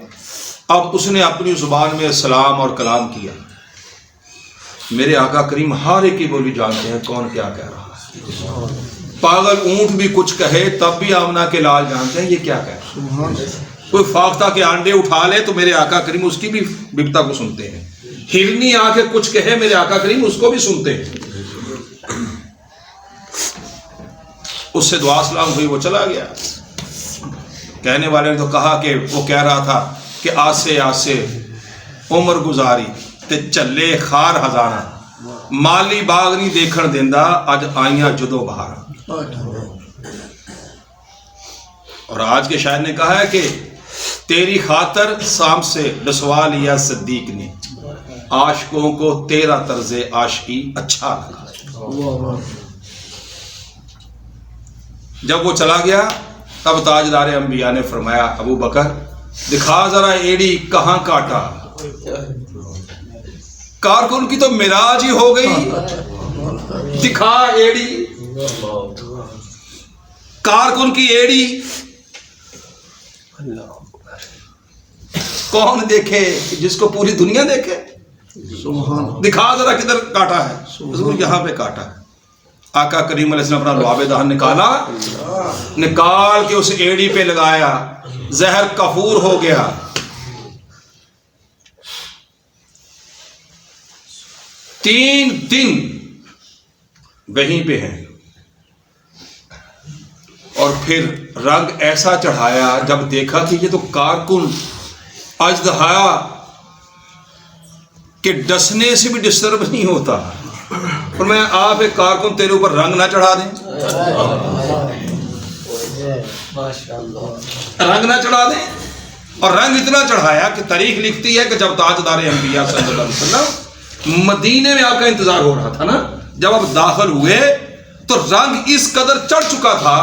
اب اس نے اپنی زبان میں سلام اور کلام کیا. میرے آقا کریم ہر ایک کی بولی جانتے ہیں کون کیا کہہ رہا ہے. پاگل اونٹ بھی کچھ کہے تب بھی آمنہ کے لال جانتے ہیں یہ کیا کہہ رہا ہے. کوئی فاختہ کے آنڈے اٹھا لے تو میرے آقا کریم اس کی بھی بپتا کو سنتے ہیں. ہرنی آ کے کچھ کہے میرے آقا کریم اس کو بھی سنتے ہیں. اس سے دعا سلام ہوئی, وہ چلا گیا. کہنے والے نے تو کہا کہ وہ کہہ رہا تھا کہ آسے آسے عمر گزاری تے چلے خار ہزارہ, مالی باغ نہیں دیکھن دیندا اج آئیاں جدو بہار. اور آج کے شاعر نے کہا ہے کہ تیری خاطر سام سے ڈسوا لیا صدیق نے, عاشقوں کو تیرا طرز عاشقی اچھا لگا. جب وہ چلا گیا تب تاجدار انبیاء نے فرمایا ابو بکر دکھا ذرا ایڑی کہاں کاٹا. کارکن کی تو معراج ہی ہو گئی, دکھا ایڑی. کارکن کی ایڑی کون دیکھے جس کو پوری دنیا دیکھے. دکھا ذرا کدھر کاٹا ہے. حضور یہاں پہ کاٹا ہے. آقا کریم علیہ السلام اپنا لعاب دہن نکال کے اس ایڑی پہ لگایا, زہر کفور ہو گیا. تین دن وہیں پہ ہیں اور پھر رنگ ایسا چڑھایا جب دیکھا کہ یہ تو کارکن اژدہا کہ ڈسنے سے بھی ڈسٹرب نہیں ہوتا. اور میں آپ ایک کارکن تیرے اوپر رنگ نہ چڑھا دیں, رنگ نہ چڑھا دیں. اور رنگ اتنا چڑھایا کہ تاریخ لکھتی ہے کہ جب تاجدار انبیاء صلی اللہ علیہ وسلم مدینے میں آپ کا انتظار ہو رہا تھا نا, جب آپ داخل ہوئے تو رنگ اس قدر چڑھ چکا تھا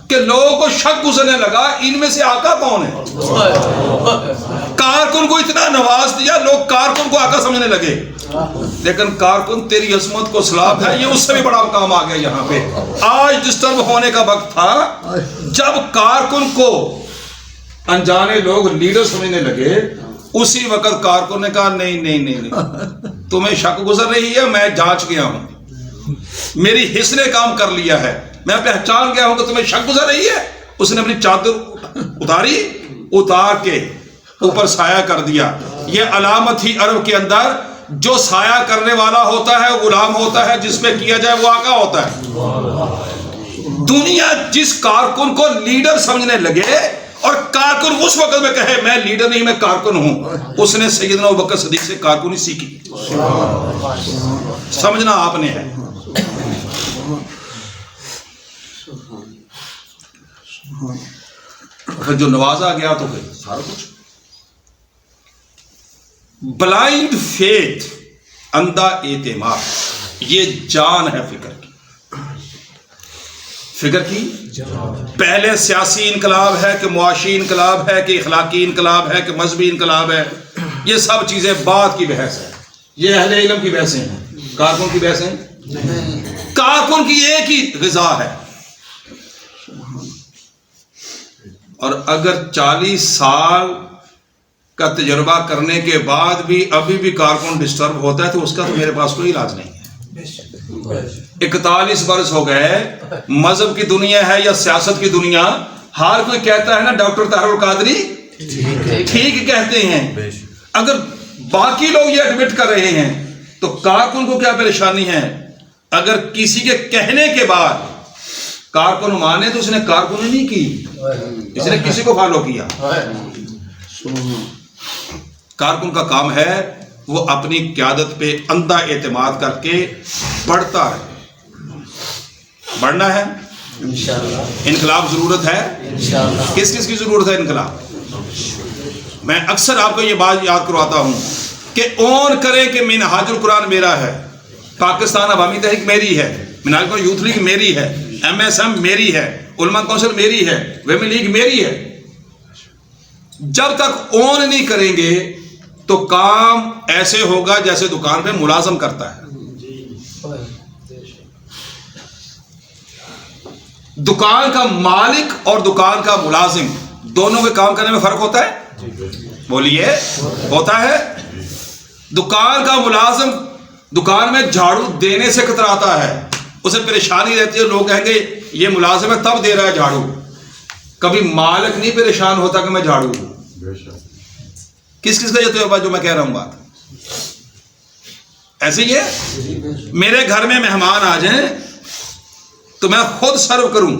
کہ لوگوں کو شک گزرنے لگا ان میں سے آقا کون ہے. کارکن کو اتنا نواز دیا لوگ کارکن کو آقا سمجھنے لگے, لیکن کارکن تیری عظمت کو سلام ہے, یہ اس سے بھی بڑا کام آ گیا یہاں پہ. آج ڈسٹرب ہونے کا وقت تھا جب کارکن کو انجانے لوگ لیڈر سمجھنے لگے. اسی وقت کارکن نے کہا نہیں نہیں نہیں نہیں, تمہیں شک گزر رہی ہے, میں جانچ گیا ہوں, میری حس نے کام کر لیا ہے, میں پہچان گیا ہوں کہ تمہیں شک گزر رہی ہے. اس نے اپنی چادر اتاری اتار کے اوپر سایہ کر دیا. یہ علامت ہی عرب کے اندر جو سایہ کرنے والا ہوتا ہے غلام ہوتا ہے, جس پہ کیا جائے وہ آقا ہوتا ہے. دنیا جس کارکن کو لیڈر سمجھنے لگے اور کارکن اس وقت میں کہے میں لیڈر نہیں میں کارکن ہوں, اس نے سیدنا ابوبکر صدیق سے کارکنی سیکھی. سمجھنا آپ نے ہے. پھر جو نوازا گیا تو پھر سارا کچھ. بلائنڈ فیتھ, اندھا اعتماد, یہ جان ہے فکر کی. فکر کی پہلے سیاسی انقلاب ہے کہ معاشی انقلاب ہے کہ اخلاقی انقلاب ہے کہ مذہبی انقلاب ہے, یہ سب چیزیں بعد کی بحث ہے. یہ اہل علم کی بحثیں ہیں, کارکن کی بحثیں. کارکن کی ایک ہی غذا ہے. اور اگر 40 سال کا تجربہ کرنے کے بعد بھی ابھی بھی کارکن ڈسٹرب ہوتا ہے تو اس کا تو میرے پاس کوئی علاج نہیں ہے. 41 برس ہو گئے, مذہب کی دنیا ہے یا سیاست کی دنیا, ہر کوئی کہتا ہے نا ڈاکٹر طاہر القادری ٹھیک کہتے ہیں. اگر باقی لوگ یہ ایڈمٹ کر رہے ہیں تو کارکن کو کیا پریشانی ہے؟ اگر کسی کے کہنے کے بعد کارکن مانے تو اس نے کارکنی نہیں کی, اس نے کسی کو فالو کیا. کارکن کا کام ہے وہ اپنی قیادت پہ اندھا اعتماد کر کے بڑھتا رہے. بڑھنا ہے انشاءاللہ. انقلاب ضرورت ہے انشاءاللہ. کس کس کی ضرورت ہے انقلاب؟ میں اکثر آپ کو یہ بات یاد کرواتا ہوں کہ اون کریں کہ منہاج القرآن میرا ہے, پاکستان عوامی تحریک میری ہے, منہاج القرآن یوتھ لیگ میری ہے, MSM میری ہے, علماء کونسل میری ہے, ویمن لیگ میری ہے. جب تک اون نہیں کریں گے تو کام ایسے ہوگا جیسے دکان پہ ملازم کرتا ہے. دکان کا مالک اور دکان کا ملازم دونوں کے کام کرنے میں فرق ہوتا ہے؟ بولیے, ہوتا ہے. دکان کا ملازم دکان میں جھاڑو دینے سے کتراتا ہے, اسے پریشانی رہتی ہے, لوگ کہیں گے یہ ملازم ہے تب دے رہا ہے جھاڑو. کبھی مالک نہیں پریشان ہوتا کہ میں جھاڑو دوں. کس کس کا یہ تجربہ جو میں کہہ رہا ہوں بات ایسے ہی ہے. میرے گھر میں مہمان آ جائیں تو میں خود سرو کروں,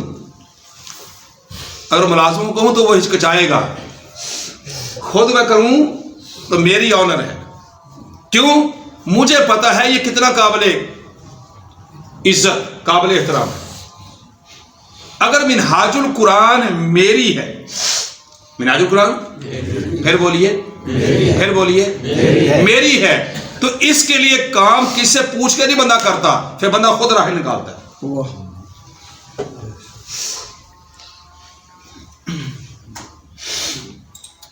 اگر ملازم کو کہوں تو وہ ہچکچائے گا, خود میں کروں تو میری آنر ہے. کیوں؟ مجھے پتا ہے یہ کتنا قابل عزت قابل احترام ہے. اگر منہاج القرآن میری ہے, منہاج القرآن پھر بولیے میری ہے, تو اس کے لیے کام کس سے پوچھ کے نہیں بندہ کرتا, پھر بندہ خود راہ نکالتا ہے.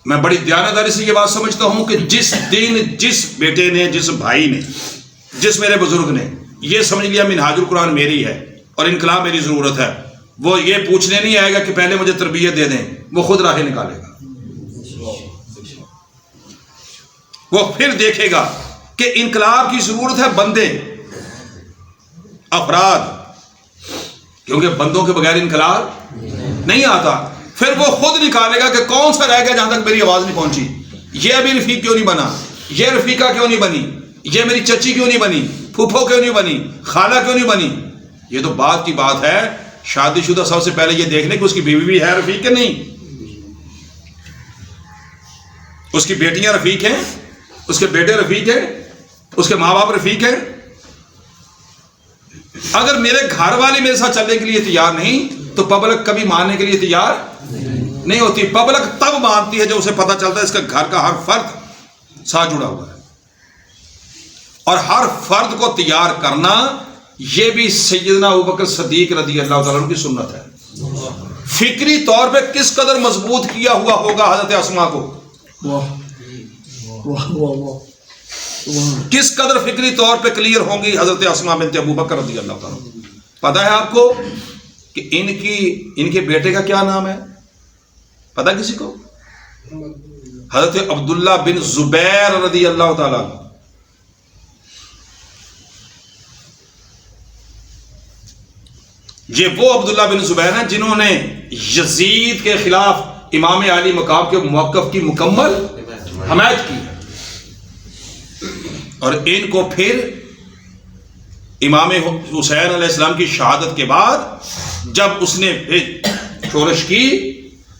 میں بڑی دیانتداری سے یہ بات سمجھتا ہوں کہ جس دن جس بیٹے نے, جس بھائی نے, جس میرے بزرگ نے یہ سمجھ لیا منہاج القرآن میری ہے اور انقلاب میری ضرورت ہے, وہ یہ پوچھنے نہیں آئے گا کہ پہلے مجھے تربیت دے دیں, وہ خود راہ نکالے گا. وہ پھر دیکھے گا کہ انقلاب کی ضرورت ہے بندے, افراد, کیونکہ بندوں کے بغیر انقلاب نہیں آتا. پھر وہ خود نکالے گا کہ کون سا رہ گیا جہاں تک میری آواز نہیں پہنچی. یہ ابھی رفیق کیوں نہیں بنا, یہ رفیقہ کیوں نہیں بنی, یہ میری چچی کیوں نہیں بنی, پھوپھو کیوں نہیں بنی, خالہ کیوں نہیں بنی. یہ تو بات کی بات ہے. شادی شدہ سب سے پہلے یہ دیکھنے کہ اس کی بیوی بھی ہے رفیق کہ نہیں, اس کی بیٹیاں رفیق ہیں, اس کے بیٹے رفیق ہیں, اس کے ماں باپ رفیق ہیں. اگر میرے گھر والے میرے ساتھ چلنے کے لیے تیار نہیں تو پبلک کبھی ماننے کے لیے تیار نہیں ہوتی. پبلک تب مانتی ہے جب اسے پتہ چلتا ہے اس کا گھر کا ہر فرد ساتھ جڑا ہوا ہے. اور ہر فرد کو تیار کرنا یہ بھی سیدنا ابوبکر صدیق رضی اللہ تعالیٰ عنہ کی سنت ہے. فکری طور پہ کس قدر مضبوط کیا ہوا ہوگا حضرت اسماء کو, کس قدر فکری طور پہ کلیئر ہوں گی حضرت اسماء بنت ابوبکر رضی اللہ تعالیٰ عنہ. پتہ ہے آپ کو کہ ان کے بیٹے کا کیا نام ہے؟ پتہ کسی کو؟ حضرت عبداللہ بن زبیر رضی اللہ تعالیٰ عنہ. یہ وہ عبداللہ بن زبیر ہیں جنہوں نے یزید کے خلاف امام علی مقام کے موقف کی مکمل حمایت کی ہے، اور ان کو پھر امام حسین علیہ السلام کی شہادت کے بعد جب اس نے شورش کی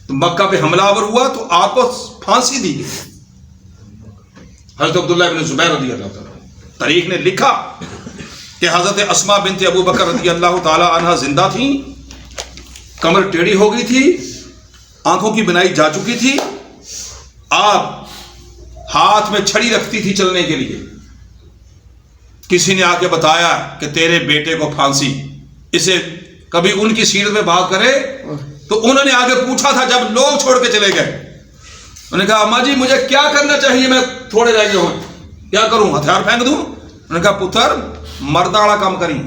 تو مکہ پہ حملہ آور ہوا تو آپ کو پھانسی دی گئی. حضرت عبداللہ بن زبیر رضی اللہ تعالیٰ تاریخ نے لکھا کہ حضرت اسماء بنت ابو بکر رضی اللہ تعالی عنہ زندہ تھیں، کمر ٹیڑھی ہو گئی تھی، آنکھوں کی بنائی جا چکی تھی، آپ ہاتھ میں چھڑی رکھتی تھی چلنے کے لیے. کسی نے آ کے بتایا کہ تیرے بیٹے کو پھانسی، اسے کبھی ان کی سیرت میں بات کرے. تو انہوں نے آگے پوچھا تھا جب لوگ چھوڑ کے چلے گئے، انہوں نے کہا اماں جی مجھے کیا کرنا چاہیے، میں تھوڑے رہ گئے ہوں، کیا کروں، ہتھیار پھینک دوں؟ انہوں نے کہا پتر مردہ والا کام کریں،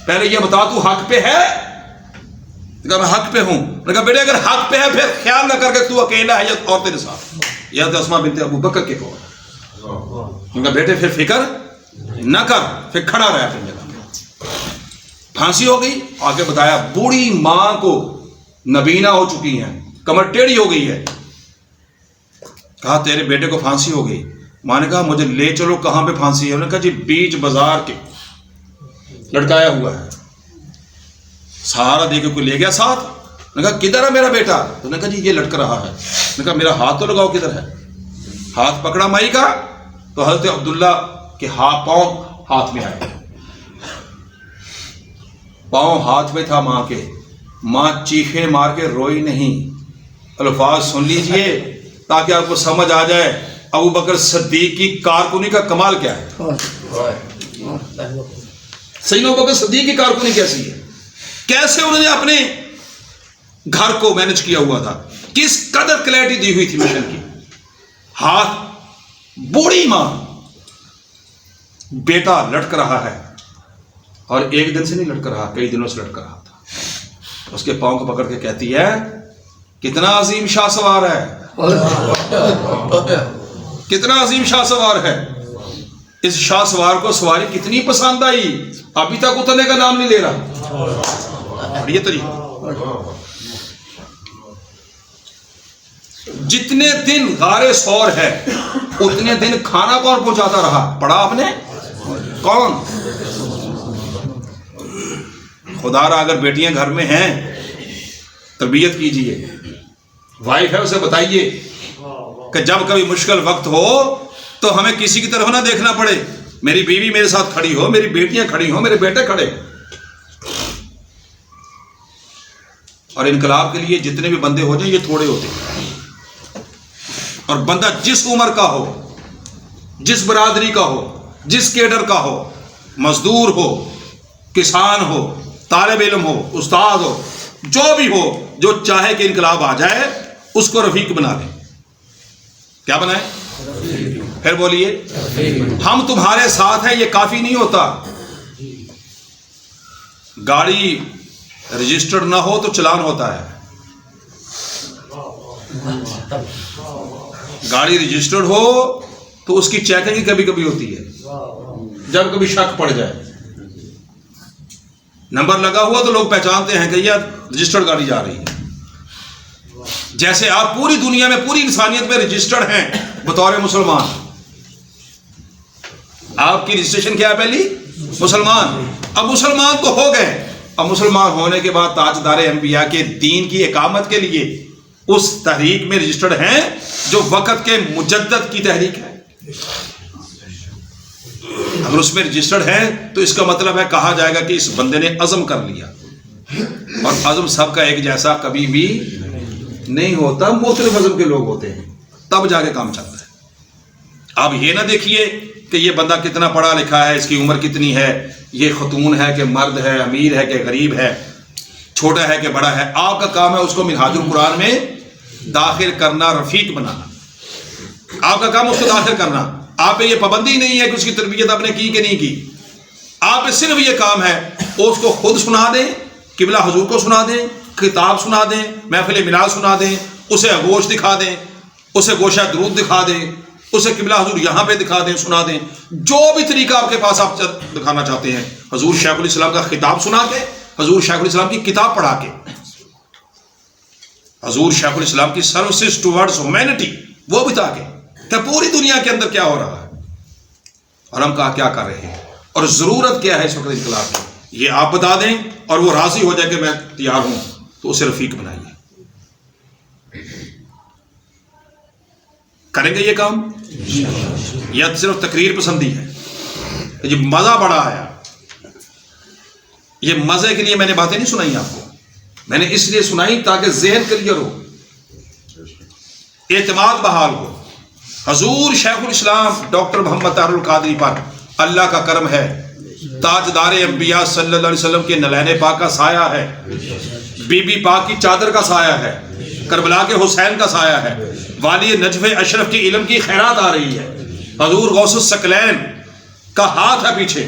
پہلے یہ بتا تو حق پہ ہے؟ کہا میں حق پہ ہوں. انہوں نے کہا بیٹے اگر حق پہ ہے پھر خیال نہ کر کے تو اکیلا ہے یا عورتیں کے ساتھ. یا تو اسماء بنت ابو بکر کے قول. انہوں نے کہا بیٹے پھر فکر نہ کر، پھر کھڑا رہا اپنی جگہ. پھانسی ہو گئی. آگے بتایا بوڑھی ماں کو نبینا ہو چکی ہیں، کمر ٹیڑھی ہو گئی ہے. کہا تیرے بیٹے کو پھانسی ہو گئی. ماں نے کہا مجھے لے چلو، کہاں پہ پھانسی ہے؟ انہوں نے کہا جی بیچ بازار کے لٹکایا ہوا ہے. سہارا دے کے کوئی لے گیا ساتھ. انہوں نے کہا کدھر ہے میرا بیٹا؟ انہوں نے کہا جی یہ لٹک رہا ہے. میں نے کہا میرا ہاتھ تو لگاؤ کدھر ہے. ہاتھ پکڑا مائی کا تو حضرت عبداللہ کے پاؤں ہاتھ میں آئے. پاؤں ہاتھ میں تھا ماں کے. ماں چیخیں مار کے روئی نہیں. الفاظ سن لیجئے تاکہ آپ کو سمجھ آ جائے ابو بکر صدیق کی کارکنی کا کمال کیا ہے. سیدنا ابو بکر صدیق کی کارکنی کیسی ہے، کیسے انہوں نے اپنے گھر کو مینج کیا ہوا تھا، کس قدر کلیئرٹی دی ہوئی تھی مشن کی. ہاتھ بوڑھی ماں، بیٹا لٹک رہا ہے، اور ایک دن سے نہیں لٹک رہا، کئی دنوں سے لٹک رہا تھا. اس کے پاؤں کو پکڑ کے کہتی ہے کتنا عظیم شاہ سوار ہے، کتنا عظیم شاہ سوار ہے. اس شاہ سوار کو سواری کتنی پسند آئی، ابھی تک اترنے کا نام نہیں لے رہا. یہ طریقہ جتنے دن غار سور ہے اتنے دن کھانا کون پہنچاتا رہا، پڑھا آپ نے کون؟ خدا را اگر بیٹیاں گھر میں ہیں تربیت کیجئے. وائف ہے اسے بتائیے کہ جب کبھی مشکل وقت ہو تو ہمیں کسی کی طرف نہ دیکھنا پڑے. میری بیوی میرے ساتھ کھڑی ہو، میری بیٹیاں کھڑی ہو، میرے بیٹے کھڑے. اور انقلاب کے لیے جتنے بھی بندے ہو جائیں یہ تھوڑے ہوتے ہیں. اور بندہ جس عمر کا ہو، جس برادری کا ہو، جس کیڈر کا ہو، مزدور ہو، کسان ہو، طالب علم ہو، استاد ہو، جو بھی ہو، جو چاہے کہ انقلاب آ جائے اس کو رفیق بنا لیں. کیا بنائیں؟ پھر بولیے ہم تمہارے ساتھ ہیں، یہ کافی نہیں ہوتا. گاڑی رجسٹرڈ نہ ہو تو چلان ہوتا ہے. گاڑی رجسٹرڈ ہو تو اس کی چیکنگ کبھی کبھی ہوتی ہے جب کبھی شک پڑ جائے. نمبر لگا ہوا تو لوگ پہچانتے ہیں کہ یہ رجسٹرڈ گاڑی جا رہی ہے. جیسے آپ پوری دنیا میں پوری انسانیت میں رجسٹرڈ ہیں بطور مسلمان. آپ کی رجسٹریشن کیا ہے پہلی؟ مسلمان. اب مسلمان تو ہو گئے، اب مسلمان ہونے کے بعد تاجدار انبیاء کے دین کی اقامت کے لیے اس تحریک میں رجسٹرڈ ہیں جو وقت کے مجدد کی تحریک ہے. اگر اس میں رجسٹرڈ ہیں تو اس کا مطلب ہے کہا جائے گا کہ اس بندے نے عزم کر لیا. اور عزم سب کا ایک جیسا کبھی بھی نہیں ہوتا، مختلف عزم کے لوگ ہوتے ہیں، تب جا کے کام چلتا ہے. آپ یہ نہ دیکھیے کہ یہ بندہ کتنا پڑھا لکھا ہے، اس کی عمر کتنی ہے، یہ خاتون ہے کہ مرد ہے، امیر ہے کہ غریب ہے، چھوٹا ہے کہ بڑا ہے. آپ کا کام ہے اس کو منہاج القرآن میں داخل کرنا، رفیق بنانا. آپ کا کام اس کو داخل کرنا. آپ پہ یہ پابندی نہیں ہے کہ اس کی تربیت آپ نے کی کہ نہیں کی. آپ پہ صرف یہ کام ہے اس کو خود سنا دیں، قبلہ حضور کو سنا دیں، کتاب سنا دیں، محفل میلاد سنا دیں، اسے گوشت دکھا دیں، اسے گوشہ درود دکھا دیں، اسے قبلہ حضور یہاں پہ دکھا دیں، سنا دیں. جو بھی طریقہ آپ کے پاس آپ دکھانا چاہتے ہیں، حضور شیخ الاسلام کا خطاب سنا کے، حضور شیخ الاسلام کی کتاب پڑھا کے. حضور شیخ الاسلام کی سروسز ٹوورڈز ہیومینٹی وہ بتا کے کہ پوری دنیا کے اندر کیا ہو رہا ہے اور ہم کیا کر رہے ہیں اور ضرورت کیا ہے اس وقت انقلاب کی، یہ آپ بتا دیں اور وہ راضی ہو جائے کہ میں تیار ہوں، تو اسے رفیق بنائیے۔ کریں گے یہ کام یا صرف تقریر پسندی ہے؟ یہ مزہ بڑا آیا، یہ مزے کے لیے میں نے باتیں نہیں سنائی آپ کو، میں نے اس لیے سنائی تاکہ ذہن کلیئر ہو، اعتماد بحال ہو۔ حضور شیخ الاسلام ڈاکٹر محمد طاہر القادری پر اللہ کا کرم ہے، تاجدار انبیاء صلی اللہ علیہ وسلم کے نلین پاک کا سایہ ہے، بی بی پاک کی چادر کا سایہ ہے، کربلا کے حسین کا سایہ ہے، والی نجف اشرف کی علم کی خیرات آ رہی ہے، حضور غوث الثقلین کا ہاتھ ہے پیچھے،